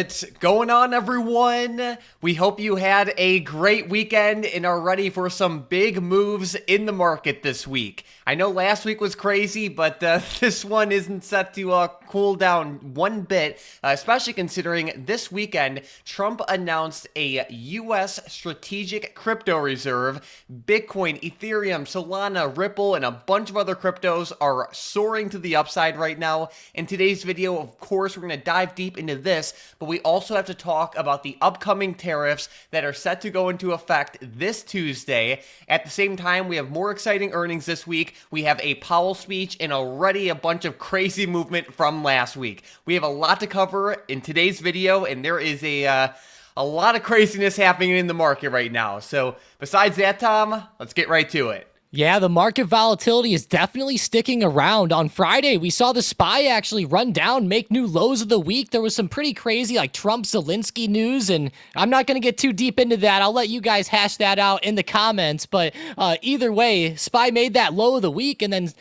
What's going on, everyone? We hope you had a great weekend and are ready for some big moves in the market this week. I know last week was crazy, but this one isn't set to cool down one bit, especially considering this weekend, Trump announced a U.S. strategic crypto reserve. Bitcoin, Ethereum, Solana, Ripple, and a bunch of other cryptos are soaring to the upside right now. In today's video, of course, we're going to dive deep into this, but we also have to talk about the upcoming tariffs that are set to go into effect this Tuesday. At the same time, we have more exciting earnings this week. We have a Powell speech and already a bunch of crazy movement from last week. We have a lot to cover in today's video, and there is a lot of craziness happening in the market right now. So besides that, Tom, let's get right to it. Yeah, the market volatility is definitely sticking around. On Friday, we saw the SPY actually run down, make new lows of the week. There was some pretty crazy like Trump-Zelensky news, and I'm not going to get too deep into that. I'll let you guys hash that out in the comments, but either way, SPY made that low of the week and then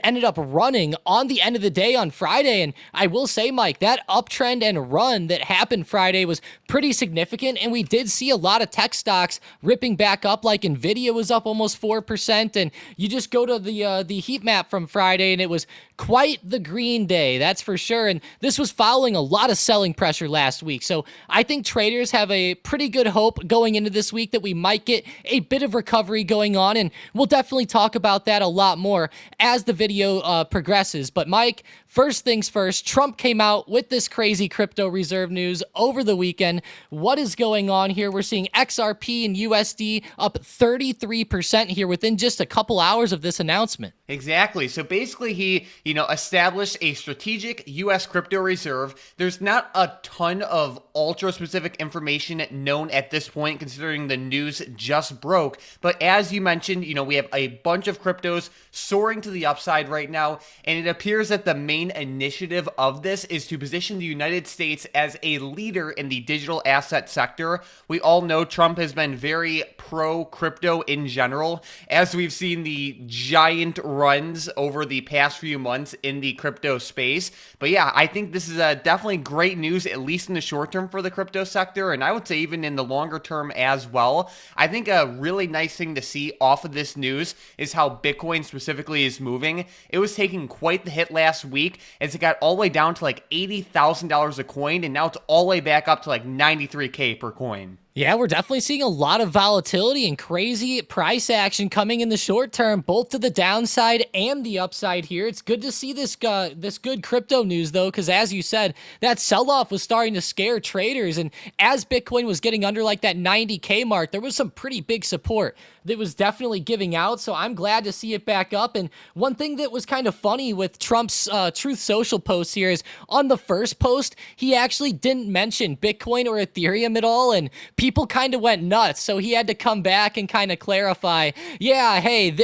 ended up running on the end of the day on Friday, and I will say, Mike, that uptrend and run that happened Friday was pretty significant, and we did see a lot of tech stocks ripping back up, like NVIDIA was up almost 4%, and you just go to the heat map from Friday, and it was quite the green day, that's for sure. And this was following a lot of selling pressure last week. So I think traders have a pretty good hope going into this week that we might get a bit of recovery going on. And we'll definitely talk about that a lot more as the video progresses. But Mike, first things first, Trump came out with this crazy crypto reserve news over the weekend. What is going on here? We're seeing XRP and USD up 33% here within just a couple hours of this announcement. Exactly. So basically he, established a strategic U.S. crypto reserve. There's not a ton of ultra-specific information known at this point, considering the news just broke. But as you mentioned, we have a bunch of cryptos soaring to the upside right now, and it appears that the main initiative of this is to position the United States as a leader in the digital asset sector. We all know Trump has been very pro-crypto in general, as we've seen the giant runs over the past few months in the crypto space. But yeah, I think this is definitely great news, at least in the short term for the crypto sector, and I would say even in the longer term as well. I think a really nice thing to see off of this news is how Bitcoin specifically is moving. It was taking quite the hit last week as it got all the way down to like $80,000 a coin, and now it's all the way back up to like 93K per coin. Yeah, we're definitely seeing a lot of volatility and crazy price action coming in the short term, both to the downside and the upside here. It's good to see this good crypto news, though, because as you said, that sell-off was starting to scare traders. And as Bitcoin was getting under like that 90K mark, there was some pretty big support that was definitely giving out. So I'm glad to see it back up. And one thing that was kind of funny with Trump's Truth Social posts here is on the first post, he actually didn't mention Bitcoin or Ethereum at all. And people kind of went nuts, so he had to come back and kind of clarify, yeah, hey,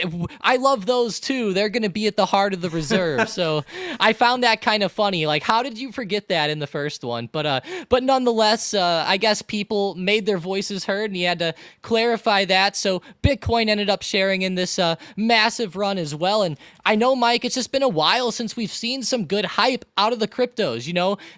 I love those too. They're going to be at the heart of the reserve. So I found that kind of funny. Like, how did you forget that in the first one? But nonetheless, I guess people made their voices heard, and he had to clarify that. So Bitcoin ended up sharing in this massive run as well. And I know, Mike, it's just been a while since we've seen some good hype out of the cryptos.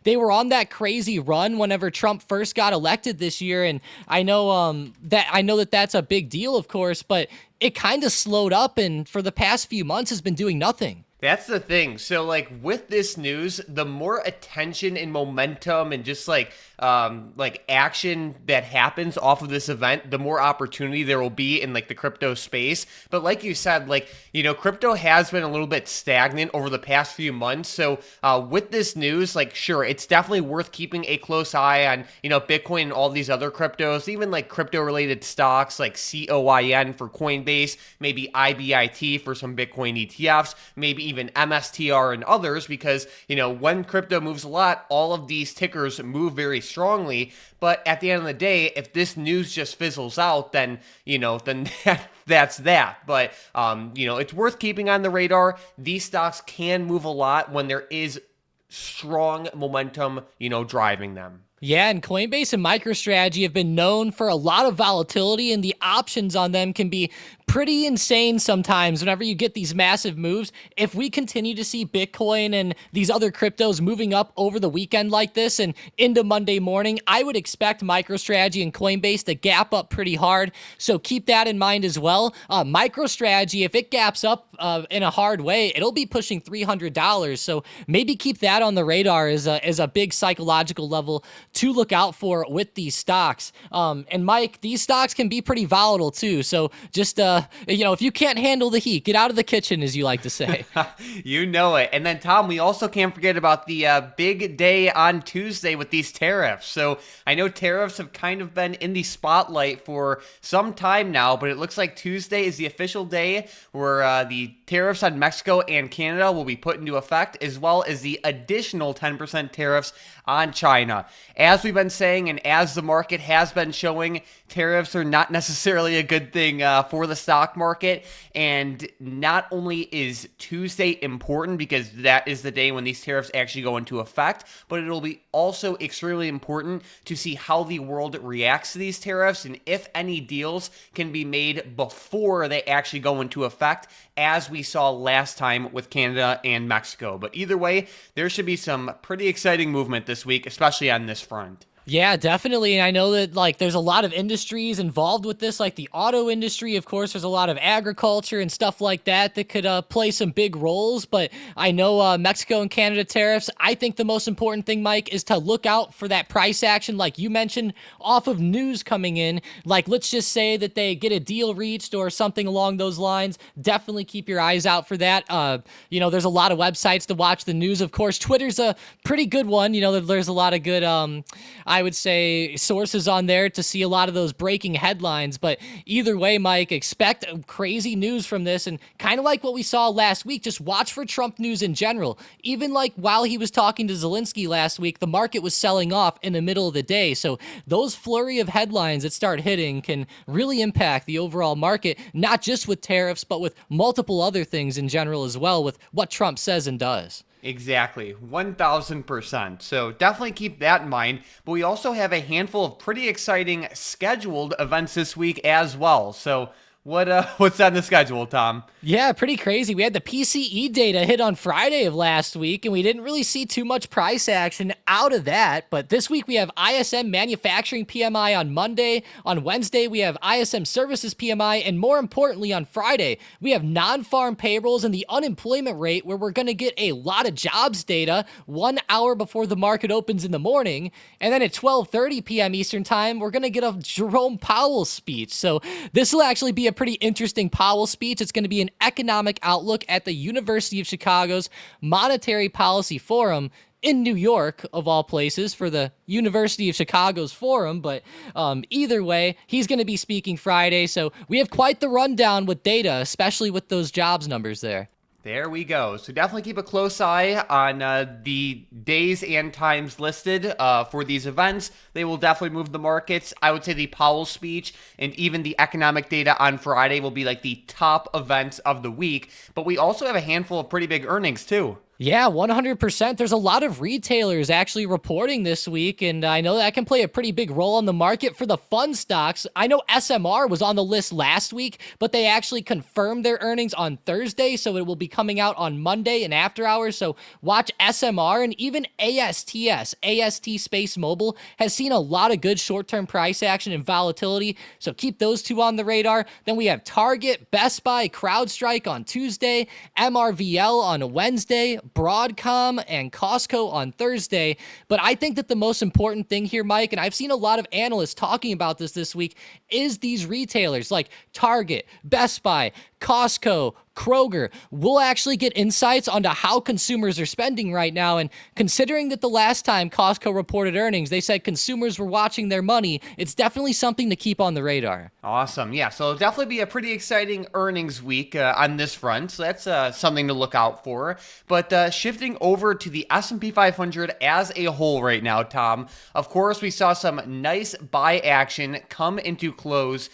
They were on that crazy run whenever Trump first got elected this year, and I know that that's a big deal, of course, but it kind of slowed up, and for the past few months has been doing nothing. That's the thing. So, with this news, the more attention and momentum and just action that happens off of this event, the more opportunity there will be in the crypto space. But like you said, crypto has been a little bit stagnant over the past few months. So with this news, sure, it's definitely worth keeping a close eye on, Bitcoin and all these other cryptos, even crypto related stocks like COIN for Coinbase, maybe IBIT for some Bitcoin ETFs, maybe even MSTR and others, because, when crypto moves a lot, all of these tickers move very strongly. But at the end of the day, if this news just fizzles out, then, that's that. But, it's worth keeping on the radar. These stocks can move a lot when there is strong momentum, driving them. Yeah, and Coinbase and MicroStrategy have been known for a lot of volatility, and the options on them can be pretty insane sometimes whenever you get these massive moves. If we continue to see Bitcoin and these other cryptos moving up over the weekend like this and into Monday morning, I would expect MicroStrategy and Coinbase to gap up pretty hard. So keep that in mind as well. MicroStrategy, if it gaps up in a hard way, it'll be pushing $300. So maybe keep that on the radar as a big psychological level to look out for with these stocks. And Mike, these stocks can be pretty volatile too. So just, if you can't handle the heat, get out of the kitchen, as you like to say. You know it. And then, Tom, we also can't forget about the big day on Tuesday with these tariffs. So I know tariffs have kind of been in the spotlight for some time now, but it looks like Tuesday is the official day where the tariffs on Mexico and Canada will be put into effect, as well as the additional 10% tariffs on China. As we've been saying, and as the market has been showing, tariffs are not necessarily a good thing for the stock market. And not only is Tuesday important because that is the day when these tariffs actually go into effect, but it'll be also extremely important to see how the world reacts to these tariffs and if any deals can be made before they actually go into effect, as we saw last time with Canada and Mexico. But either way, there should be some pretty exciting movement this week, especially on this front. Yeah, definitely. And I know that there's a lot of industries involved with this, like the auto industry. Of course, there's a lot of agriculture and stuff like that that could play some big roles. But I know Mexico and Canada tariffs, I think the most important thing, Mike, is to look out for that price action, like you mentioned, off of news coming in. Like, let's just say that they get a deal reached or something along those lines. Definitely keep your eyes out for that. There's a lot of websites to watch the news. Of course, Twitter's a pretty good one. There's a lot of good I would say, sources on there to see a lot of those breaking headlines. But either way, Mike, expect crazy news from this. And kind of like what we saw last week, just watch for Trump news in general. Even like while he was talking to Zelensky last week, the market was selling off in the middle of the day. So those flurry of headlines that start hitting can really impact the overall market, not just with tariffs, but with multiple other things in general as well, with what Trump says and does. Exactly, 1,000%. So definitely keep that in mind. But we also have a handful of pretty exciting scheduled events this week as well. So what's on the schedule, Tom? Yeah, pretty crazy. We had the PCE data hit on Friday of last week, and we didn't really see too much price action out of that. But this week we have ISM manufacturing PMI on Monday. On Wednesday, we have ISM services PMI. And more importantly, on Friday, we have non-farm payrolls and the unemployment rate, where we're going to get a lot of jobs data 1 hour before the market opens in the morning. And then at 12:30 p.m. Eastern time, we're going to get a Jerome Powell speech. So this will actually be a pretty interesting Powell speech. It's going to be an economic outlook at the University of Chicago's Monetary Policy Forum in New York, of all places, for the University of Chicago's forum. But either way, he's going to be speaking Friday. So we have quite the rundown with data, especially with those jobs numbers there. There we go. So definitely keep a close eye on the days and times listed for these events. They will definitely move the markets. I would say the Powell speech and even the economic data on Friday will be like the top events of the week. But we also have a handful of pretty big earnings too. Yeah, 100%. There's a lot of retailers actually reporting this week, and I know that can play a pretty big role on the market for the fun stocks. I know SMR was on the list last week, but they actually confirmed their earnings on Thursday, so it will be coming out on Monday and after hours. So watch SMR, and even ASTS, AST Space Mobile, has seen a lot of good short-term price action and volatility, so keep those two on the radar. Then we have Target, Best Buy, CrowdStrike on Tuesday, MRVL on Wednesday, Broadcom and Costco on Thursday. But I think that the most important thing here, Mike, and I've seen a lot of analysts talking about this week, is these retailers like Target, Best Buy, Costco, Kroger. We'll actually get insights onto how consumers are spending right now. And considering that the last time Costco reported earnings, they said consumers were watching their money, it's definitely something to keep on the radar. Awesome. Yeah, so it'll definitely be a pretty exciting earnings week on this front. So that's something to look out for. But shifting over to the S&P 500 as a whole right now, Tom, of course, we saw some nice buy action come into close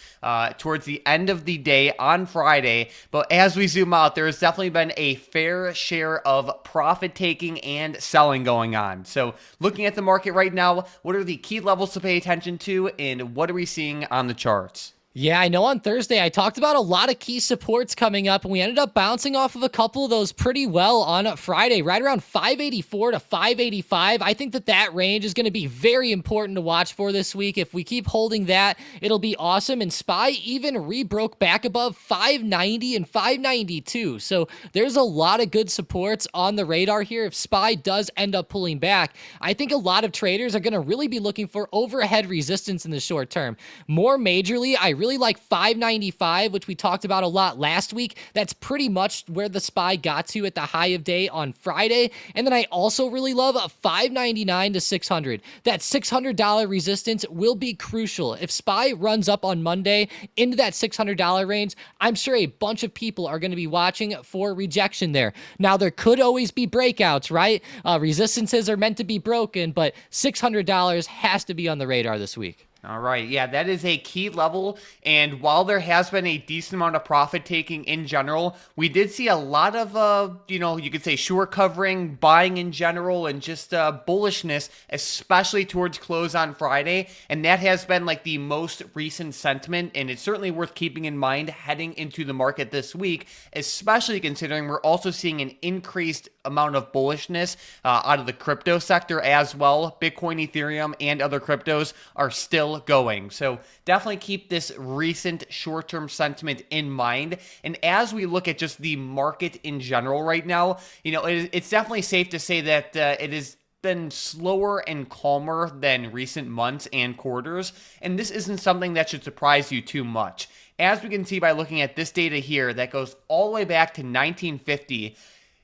towards the end of the day on Friday. Friday. But as we zoom out, there has definitely been a fair share of profit taking and selling going on. So looking at the market right now, what are the key levels to pay attention to, and what are we seeing on the charts? Yeah, I know on Thursday I talked about a lot of key supports coming up, and we ended up bouncing off of a couple of those pretty well on Friday, right around 584 to 585. I think that range is going to be very important to watch for this week. If we keep holding that, it'll be awesome. And SPY even rebroke back above 590 and 592. So there's a lot of good supports on the radar here. If SPY does end up pulling back, I think a lot of traders are going to really be looking for overhead resistance in the short term. More majorly, I really like 595, which we talked about a lot last week. That's pretty much where the SPY got to at the high of day on Friday. And then I also really love 599 to 600. That $600 resistance will be crucial. If SPY runs up on Monday into that $600 range, I'm sure a bunch of people are going to be watching for rejection there. Now, there could always be breakouts, right? Resistances are meant to be broken, but $600 has to be on the radar this week. All right. Yeah, that is a key level. And while there has been a decent amount of profit taking in general, we did see a lot of, you could say short covering, buying in general, and just bullishness, especially towards close on Friday. And that has been like the most recent sentiment. And it's certainly worth keeping in mind heading into the market this week, especially considering we're also seeing an increased amount of bullishness out of the crypto sector as well. Bitcoin, Ethereum, and other cryptos are still going. So definitely keep this recent short-term sentiment in mind. And as we look at just the market in general right now, it's definitely safe to say that it has been slower and calmer than recent months and quarters. And this isn't something that should surprise you too much. As we can see by looking at this data here that goes all the way back to 1950,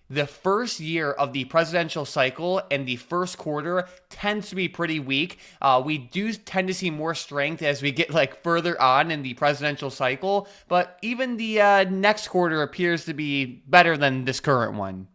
the first year of the presidential cycle and the first quarter tends to be pretty weak. We do tend to see more strength as we get further on in the presidential cycle, but even the next quarter appears to be better than this current one.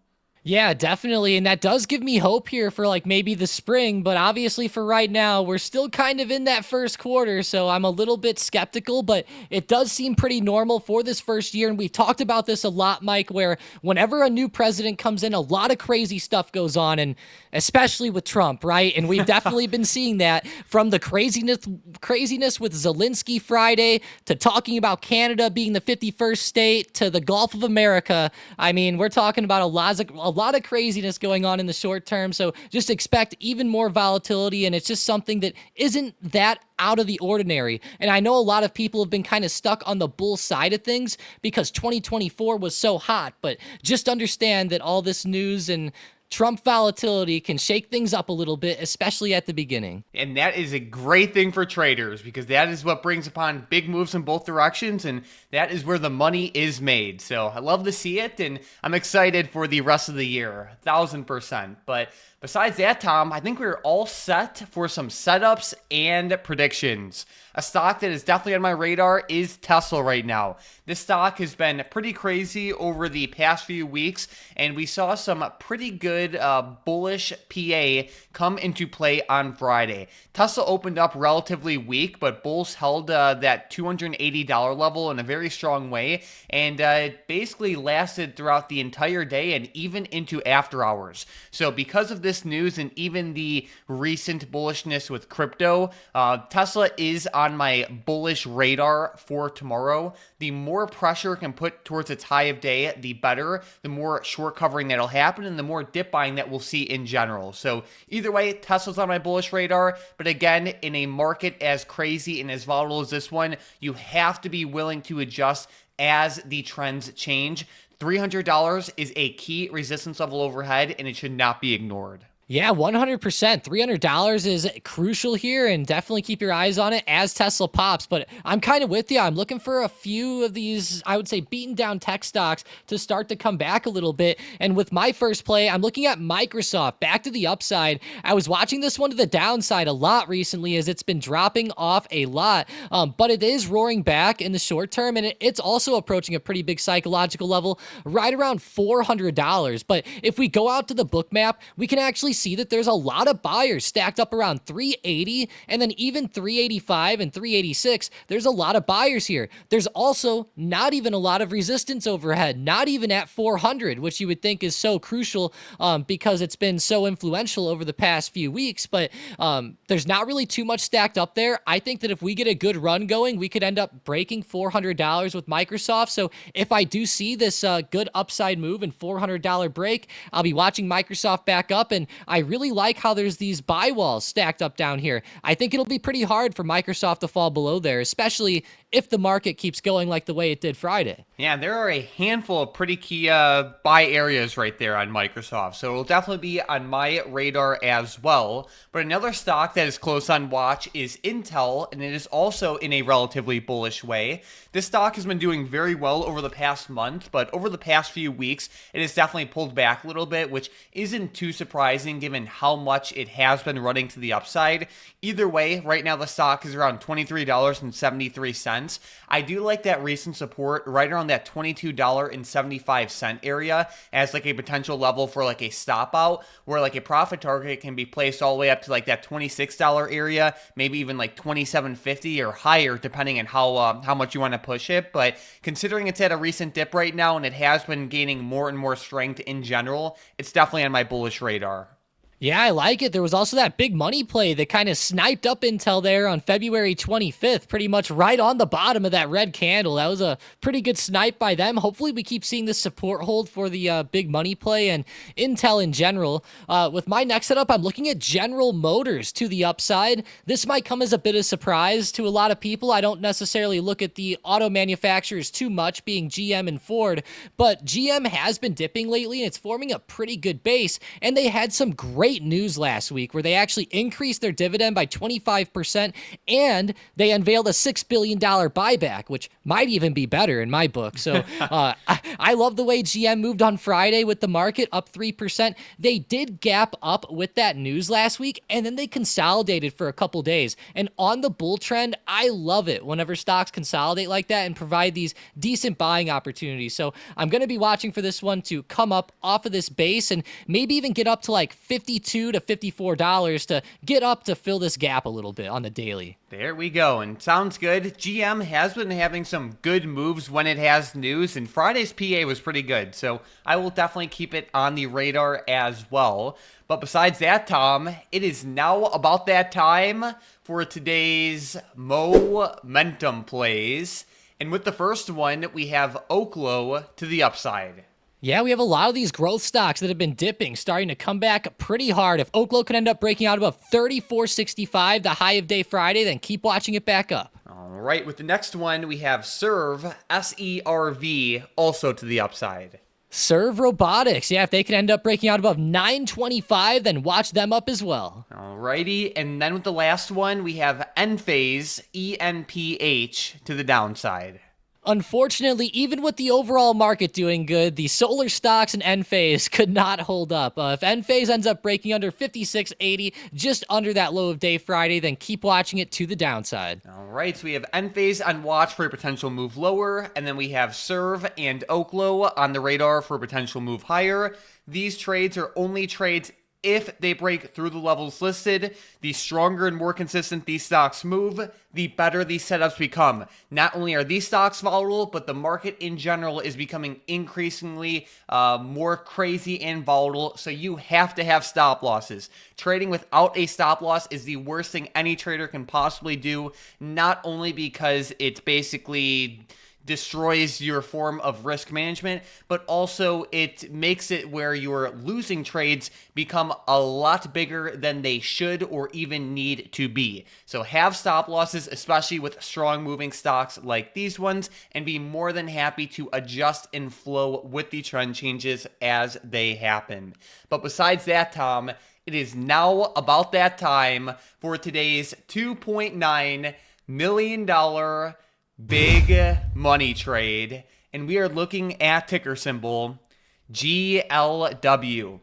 Yeah, definitely. And that does give me hope here for maybe the spring, but obviously for right now, we're still kind of in that first quarter. So I'm a little bit skeptical, but it does seem pretty normal for this first year. And we've talked about this a lot, Mike, where whenever a new president comes in, a lot of crazy stuff goes on, and especially with Trump, right? And we've definitely been seeing that from the craziness with Zelensky Friday to talking about Canada being the 51st state to the Gulf of America. I mean, we're talking about a lot of craziness going on in the short term, so just expect even more volatility, and it's just something that isn't that out of the ordinary. And I know a lot of people have been kind of stuck on the bull side of things because 2024 was so hot, but just understand that all this news and Trump volatility can shake things up a little bit, especially at the beginning. And that is a great thing for traders because that is what brings upon big moves in both directions, and that is where the money is made. So I love to see it, and I'm excited for the rest of the year, 1,000%. But besides that, Tom, I think we're all set for some setups and predictions. A stock that is definitely on my radar is Tesla right now. This stock has been pretty crazy over the past few weeks, and we saw some pretty good bullish PA come into play on Friday. Tesla opened up relatively weak, but bulls held that $280 level in a very strong way, and it basically lasted throughout the entire day and even into after hours. So because of this news and even the recent bullishness with crypto, Tesla is on my bullish radar for tomorrow. The more pressure it can put towards its high of day, the better. The more short covering that'll happen and the more dip buying that we'll see in general. So either way, Tesla's on my bullish radar. But again, in a market as crazy and as volatile as this one, you have to be willing to adjust as the trends change. $300 is a key resistance level overhead, and it should not be ignored. Yeah, 100%. $300 is crucial here, and definitely keep your eyes on it as Tesla pops. But I'm kind of with you. I'm looking for a few of these, I would say, beaten down tech stocks to start to come back a little bit. And with my first play, I'm looking at Microsoft back to the upside. I was watching this one to the downside a lot recently as it's been dropping off a lot, but it is roaring back in the short term, and it's also approaching a pretty big psychological level right around $400. But if we go out to the Bookmap, we can actually see that there's a lot of buyers stacked up around 380 and then even 385 and 386. There's a lot of buyers here. There's also not even a lot of resistance overhead, not even at 400, which you would think is so crucial because it's been so influential over the past few weeks. But there's not really too much stacked up there. I think that if we get a good run going, we could end up breaking $400 with Microsoft. So if I do see this good upside move and $400 break, I'll be watching Microsoft back up. And I really like how there's these buy walls stacked up down here. I think it'll be pretty hard for Microsoft to fall below there, especially if the market keeps going like the way it did Friday. Yeah, there are a handful of pretty key buy areas right there on Microsoft, so it'll definitely be on my radar as well. But another stock that is close on watch is Intel, and it is also in a relatively bullish way. This stock has been doing very well over the past month, but over the past few weeks, it has definitely pulled back a little bit, which isn't too surprising given how much it has been running to the upside. Either way, right now the stock is around $23.73. I do like that recent support right around that $22.75 area as like a potential level for like a stop out, where like a profit target can be placed all the way up to like that $26 area, maybe even like $27.50 or higher depending on how much you want to push it. But considering it's at a recent dip right now and it has been gaining more and more strength in general, it's definitely on my bullish radar. Yeah, I like it. There was also that big money play that kind of sniped up Intel there on February 25th, pretty much right on the bottom of that red candle. That was a pretty good snipe by them. Hopefully we keep seeing this support hold for the big money play and Intel in general. With my next setup, I'm looking at General Motors to the upside. This might come as a bit of surprise to a lot of people. I don't necessarily look at the auto manufacturers too much, being GM and Ford, but GM has been dipping lately and it's forming a pretty good base, and they had some great news last week where they actually increased their dividend by 25% and they unveiled a $6 billion buyback, which might even be better in my book. So I love the way GM moved on Friday with the market up 3%. They did gap up with that news last week and then they consolidated for a couple days. And on the bull trend, I love it whenever stocks consolidate like that and provide these decent buying opportunities. So I'm going to be watching for this one to come up off of this base and maybe even get up to like $52 to $54 to get up to fill this gap a little bit on the daily. There we go, and sounds good. GM has been having some good moves when it has news, and Friday's PA was pretty good, so I will definitely keep it on the radar as well. But besides that, Tom, it is now about that time for today's momentum plays. And with the first one, we have Oklo to the upside. Yeah, we have a lot of these growth stocks that have been dipping, starting to come back pretty hard. If Oklo could end up breaking out above 34.65, the high of day Friday, then keep watching it back up. All right, with the next one, we have Serve, SERV, also to the upside. Serve Robotics. Yeah, if they can end up breaking out above 925, then watch them up as well. Alrighty, and then with the last one, we have Enphase, ENPH, to the downside. Unfortunately, even with the overall market doing good, the solar stocks and Enphase could not hold up. If Enphase ends up breaking under 56.80, just under that low of day Friday, then keep watching it to the downside. All right, so we have Enphase on watch for a potential move lower, and then we have Serve and Oklo on the radar for a potential move higher. These trades are only trades if they break through the levels listed. The stronger and more consistent these stocks move, the better these setups become. Not only are these stocks volatile, but the market in general is becoming increasingly more crazy and volatile, so you have to have stop losses. Trading without a stop loss is the worst thing any trader can possibly do, not only because it's basically destroys your form of risk management, but also it makes it where your losing trades become a lot bigger than they should or even need to be. So have stop losses, especially with strong moving stocks like these ones, and be more than happy to adjust and flow with the trend changes as they happen. But besides that, Tom, it is now about that time for today's $2.9 million big money trade, and we are looking at ticker symbol GLW.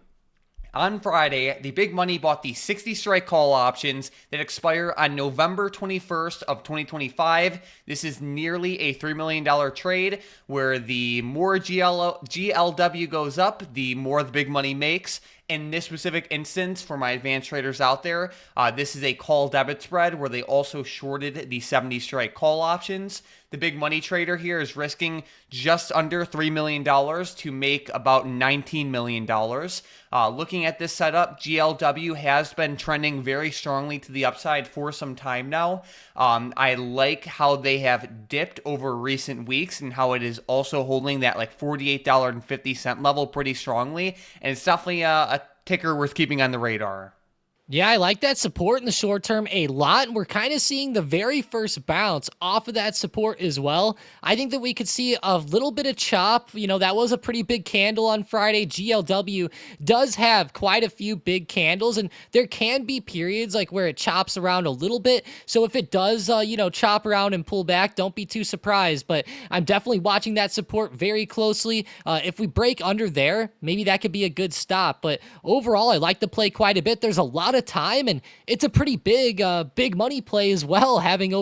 On Friday, the big money bought the 60 strike call options that expire on November 21st of 2025. This is nearly a $3 million trade where the more GLW goes up, the more the big money makes. In this specific instance, for my advanced traders out there, this is a call debit spread where they also shorted the 70 strike call options. The big money trader here is risking just under $3 million to make about $19 million. Looking at this setup, GLW has been trending very strongly to the upside for some time now. I like how they have dipped over recent weeks and how it is also holding that like $48.50 level pretty strongly. And it's definitely a ticker worth keeping on the radar. Yeah, I like that support in the short term a lot, and we're kind of seeing the very first bounce off of that support as well. I think that we could see a little bit of chop. You know, that was a pretty big candle on Friday. GLW does have quite a few big candles, and there can be periods like where it chops around a little bit. So if it does, chop around and pull back, don't be too surprised. But I'm definitely watching that support very closely. If we break under there, maybe that could be a good stop. But overall, I like the play quite a bit. There's a lot of time, and it's a pretty big money play as well, having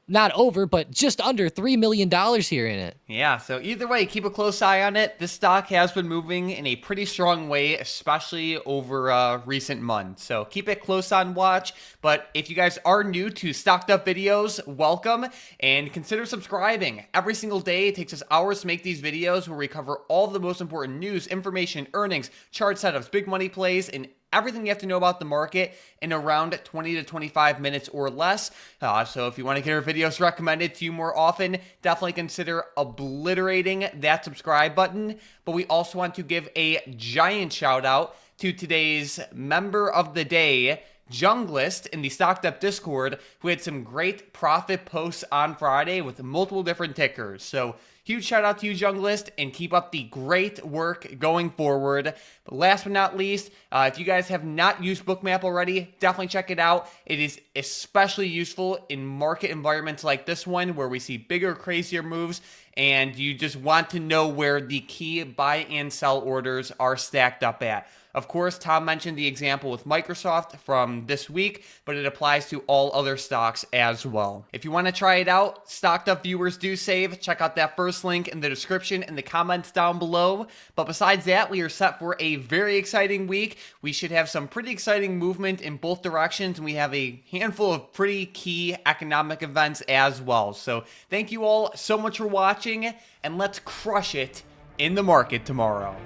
not over, but just under $3 million here in it. Yeah, so either way, keep a close eye on it. This stock has been moving in a pretty strong way, especially over recent months. So keep it close on watch. But if you guys are new to Stocked Up videos, welcome, and consider subscribing. Every single day, it takes us hours to make these videos where we cover all of the most important news, information, earnings, chart setups, big money plays, and everything you have to know about the market in around 20 to 25 minutes or less. So if you want to get our videos recommended to you more often, definitely consider obliterating that subscribe button. But we also want to give a giant shout out to today's member of the day, Junglist, in the Stocked Up Discord, who had some great profit posts on Friday with multiple different tickers. So huge shout out to you, Junglist, and keep up the great work going forward. But last but not least, if you guys have not used Bookmap already, definitely check it out. It is especially useful in market environments like this one, where we see bigger, crazier moves, and you just want to know where the key buy and sell orders are stacked up at. Of course, Tom mentioned the example with Microsoft from this week, but it applies to all other stocks as well. If you want to try it out, Stocked Up viewers do save. Check out that first link in the description and the comments down below. But besides that, we are set for a very exciting week. We should have some pretty exciting movement in both directions, and we have a handful of pretty key economic events as well. So thank you all so much for watching, and let's crush it in the market tomorrow.